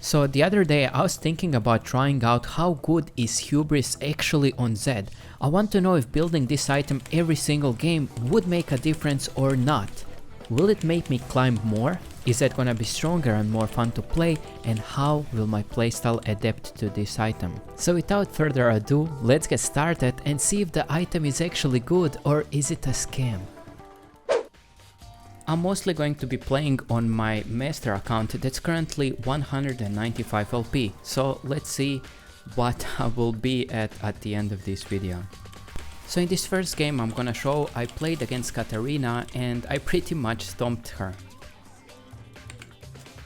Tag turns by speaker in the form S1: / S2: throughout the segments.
S1: So the other day I was thinking about trying out how good is Hubris actually on ZED. I want to know if building this item every single game would make a difference or not. Will it make me climb more? Is it gonna be stronger and more fun to play? And how will my playstyle adapt to this item? So without further ado, let's get started and see if the item is actually good or is it a scam. I'm mostly going to be playing on my master account that's currently 195 LP, so let's see what I will be at the end of this video. So in this first game I'm gonna show I played against Katarina and I pretty much stomped her.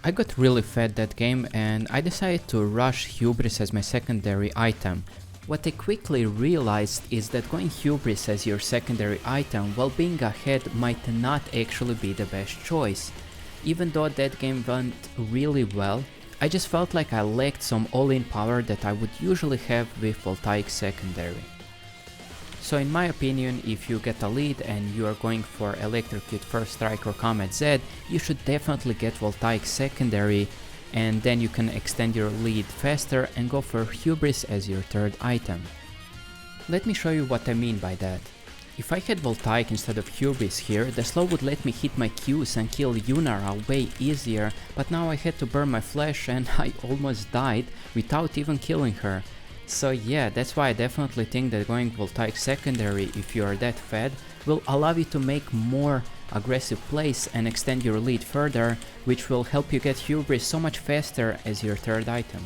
S1: I got really fed that game and I decided to rush Hubris as my secondary item. What I quickly realized is that going Hubris as your secondary item while being ahead might not actually be the best choice. Even though that game went really well, I just felt like I lacked some all-in power that I would usually have with Voltaic secondary. So in my opinion, if you get a lead and you are going for Electrocute First Strike or Comet Z, you should definitely get Voltaic secondary, and then you can extend your lead faster and go for Hubris as your third item. Let me show you what I mean by that. If I had Voltaic instead of Hubris here, the slow would let me hit my Qs and kill Yunara way easier, but now I had to burn my flash and I almost died without even killing her. So yeah, that's why I definitely think that going Voltaic secondary if you are that fed will allow you to make more aggressive plays and extend your lead further, which will help you get Hubris so much faster as your third item.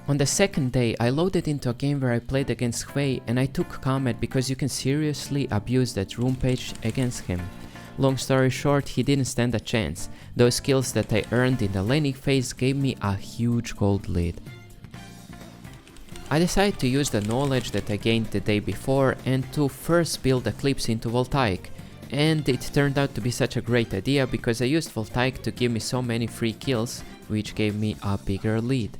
S1: On the second day, I loaded into a game where I played against Hui and I took Comet because you can seriously abuse that room page against him. Long story short, he didn't stand a chance. Those skills that I earned in the laning phase gave me a huge gold lead. I decided to use the knowledge that I gained the day before and to first build Eclipse into Voltaic. And it turned out to be such a great idea because I used Voltaic to give me so many free kills, which gave me a bigger lead.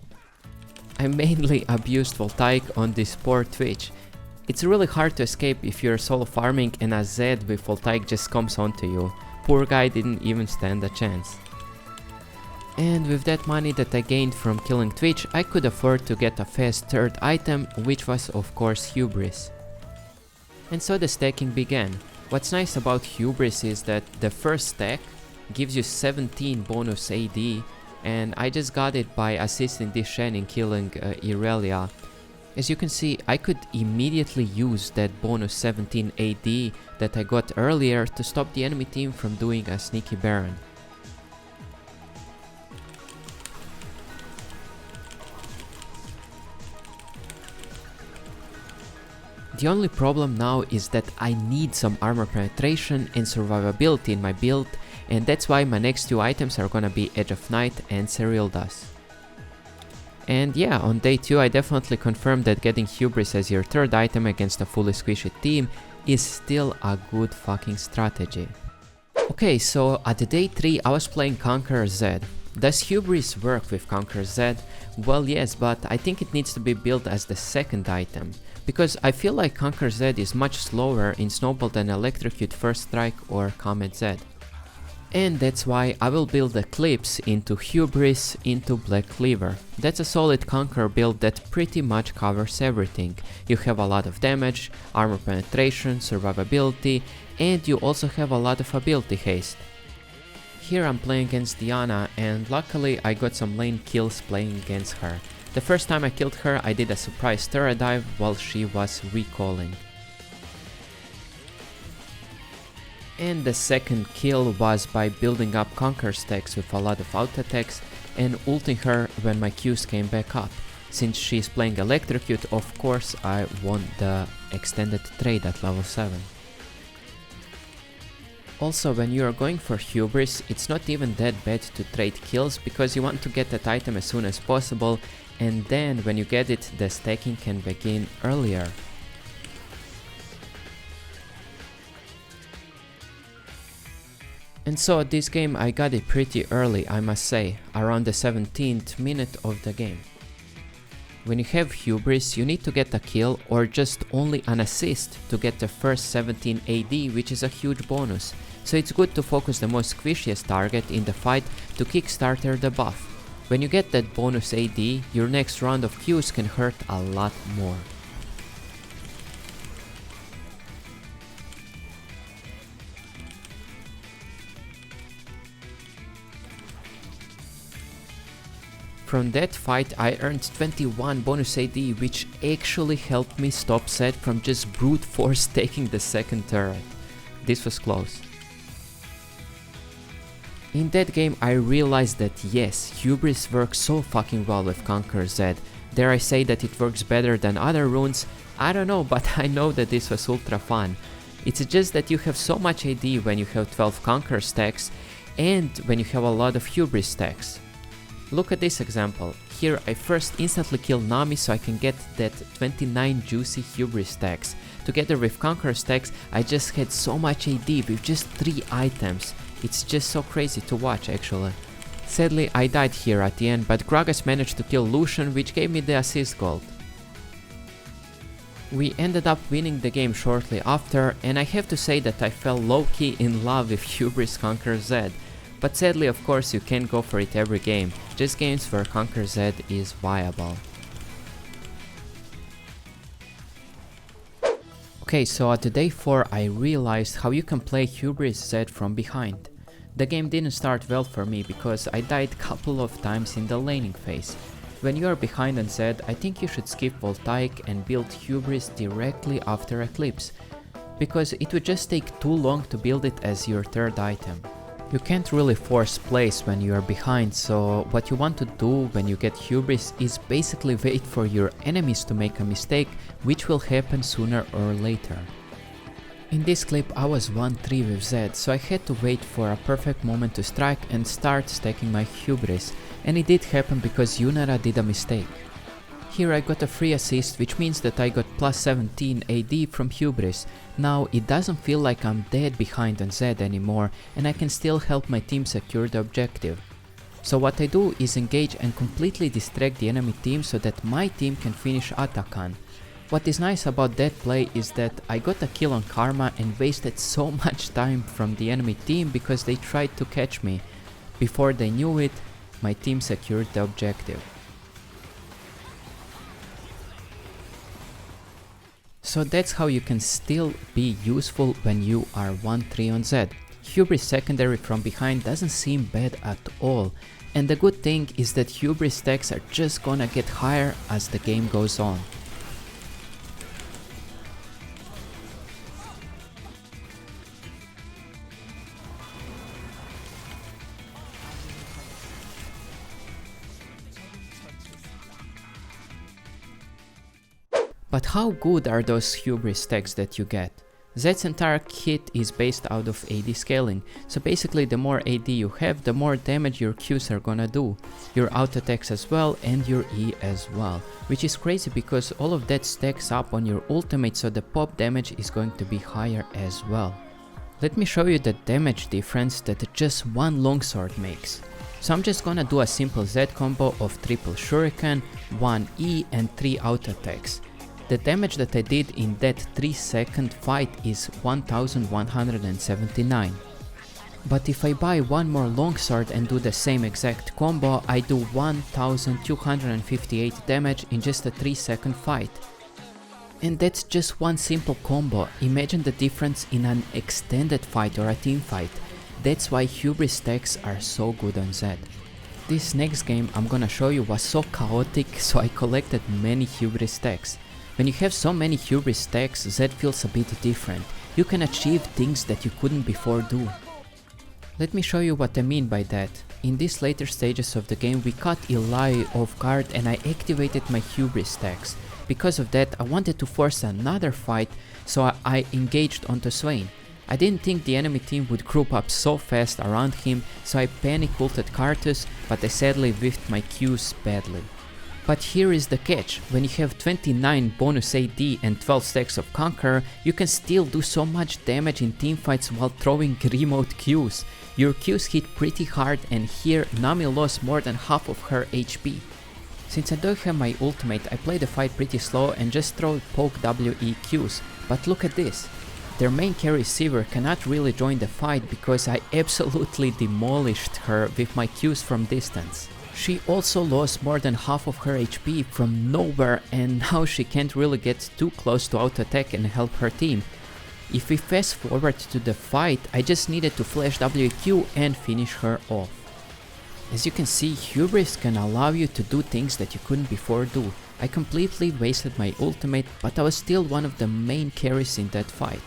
S1: I mainly abused Voltaic on this poor Twitch. It's really hard to escape if you're solo farming and a ZED with Voltaic just comes onto you. Poor guy didn't even stand a chance. And with that money that I gained from killing Twitch, I could afford to get a fast third item, which was of course Hubris. And so the stacking began. What's nice about Hubris is that the first stack gives you 17 bonus AD, and I just got it by assisting this Shen in killing Irelia. As you can see, I could immediately use that bonus 17 AD that I got earlier to stop the enemy team from doing a sneaky Baron. The only problem now is that I need some armor penetration and survivability in my build, and that's why my next two items are gonna be Edge of Night and Serial Dust. And yeah, on day 2 I definitely confirmed that getting Hubris as your third item against a fully squishy team is still a good fucking strategy. Okay, so at day 3 I was playing Conqueror Z. Does Hubris work with Conqueror Z? Well yes, but I think it needs to be built as the second item, because I feel like Conqueror Z is much slower in Snowball than Electrocute First Strike or Comet Z. And that's why I will build Eclipse into Hubris into Black Cleaver. That's a solid Conqueror build that pretty much covers everything. You have a lot of damage, armor penetration, survivability, and you also have a lot of ability haste. Here I'm playing against Diana, and luckily I got some lane kills playing against her. The first time I killed her I did a surprise turret dive while she was recalling. And the second kill was by building up Conquer stacks with a lot of auto attacks and ulting her when my Qs came back up. Since she's playing Electrocute, of course I won the extended trade at level 7. Also, when you are going for Hubris, it's not even that bad to trade kills because you want to get that item as soon as possible, and then when you get it, the stacking can begin earlier. And so this game I got it pretty early, I must say, around the 17th minute of the game. When you have Hubris, you need to get a kill or just only an assist to get the first 17 AD, which is a huge bonus. so it's good to focus the most squishiest target in the fight to kickstarter the buff. When you get that bonus AD, your next round of Qs can hurt a lot more. From that fight I earned 21 bonus AD, which actually helped me stop ZED from just brute force taking the second turret. This was close. In that game I realized that yes, Hubris works so fucking well with Conquer ZED. Dare I say that it works better than other runes? I don't know, but I know that this was ultra fun. It's just that you have so much AD when you have 12 Conquer stacks and when you have a lot of Hubris stacks. Look at this example. Here I first instantly kill Nami so I can get that 29 juicy Hubris stacks. Together with Conqueror stacks I just had so much AD with just 3 items. It's just so crazy to watch actually. Sadly I died here at the end, but Gragas managed to kill Lucian, which gave me the assist gold. We ended up winning the game shortly after, and I have to say that I fell low-key in love with Hubris Conquer ZED. But sadly, of course, you can't go for it every game, just games where Conquer ZED is viable. Okay, so at day 4 I realized how you can play Hubris ZED from behind. The game didn't start well for me because I died couple of times in the laning phase. When you are behind on ZED, I think you should skip Voltaic and build Hubris directly after Eclipse, because it would just take too long to build it as your third item. You can't really force plays when you are behind, so what you want to do when you get Hubris is basically wait for your enemies to make a mistake, which will happen sooner or later. In this clip I was 1-3 with ZED, so I had to wait for a perfect moment to strike and start stacking my Hubris, and it did happen because Yunara did a mistake. Here I got a free assist, which means that I got plus 17 AD from Hubris. Now it doesn't feel like I'm dead behind on ZED anymore, and I can still help my team secure the objective. So what I do is engage and completely distract the enemy team so that my team can finish Atakan. What is nice about that play is that I got a kill on Karma and wasted so much time from the enemy team because they tried to catch me. Before they knew it, my team secured the objective. So that's how you can still be useful when you are 1-3 on ZED. Hubris secondary from behind doesn't seem bad at all, and the good thing is that Hubris stacks are just gonna get higher as the game goes on. But how good are those Hubris stacks that you get? ZED's entire kit is based out of AD scaling, so basically the more AD you have, the more damage your Qs are gonna do, your auto attacks as well and your E as well, which is crazy because all of that stacks up on your ultimate, so the pop damage is going to be higher as well. Let me show you the damage difference that just one longsword makes. So I'm just gonna do a simple ZED combo of triple shuriken, 1 E and 3 auto attacks. The damage that I did in that 3-second fight is 1179. But if I buy one more longsword and do the same exact combo, I do 1258 damage in just a 3-second fight. And that's just one simple combo. Imagine the difference in an extended fight or a team fight. That's why Hubris stacks are so good on ZED. This next game I'm gonna show you was so chaotic, so I collected many Hubris stacks. When you have so many Hubris stacks, ZED feels a bit different. You can achieve things that you couldn't before do. Let me show you what I mean by that. In these later stages of the game we caught Eli off guard and I activated my Hubris stacks. Because of that I wanted to force another fight, so I engaged onto Swain. I didn't think the enemy team would group up so fast around him, so I panic ulted Karthus, but I sadly whiffed my Qs badly. But here is the catch: when you have 29 bonus AD and 12 stacks of Conqueror, you can still do so much damage in teamfights while throwing remote Qs. Your Qs hit pretty hard, and here Nami lost more than half of her HP. Since I don't have my ultimate, I play the fight pretty slow and just throw poke WE Qs, but look at this. Their main carry Sivir cannot really join the fight because I absolutely demolished her with my Qs from distance. She also lost more than half of her HP from nowhere, and now she can't really get too close to auto attack and help her team. If we fast forward to the fight, I just needed to flash WQ and finish her off. As you can see, Hubris can allow you to do things that you couldn't before do. I completely wasted my ultimate, but I was still one of the main carries in that fight.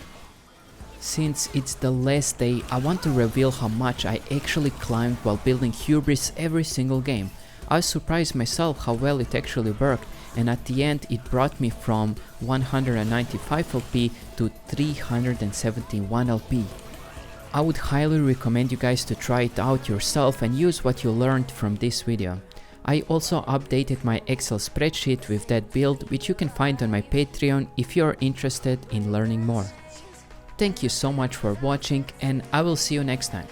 S1: Since it's the last day, I want to reveal how much I actually climbed while building Hubris every single game. I was surprised myself how well it actually worked, and at the end it brought me from 195 LP to 371 LP. I would highly recommend you guys to try it out yourself and use what you learned from this video. I also updated my Excel spreadsheet with that build, which you can find on my Patreon if you're interested in learning more. Thank you so much for watching, and I will see you next time.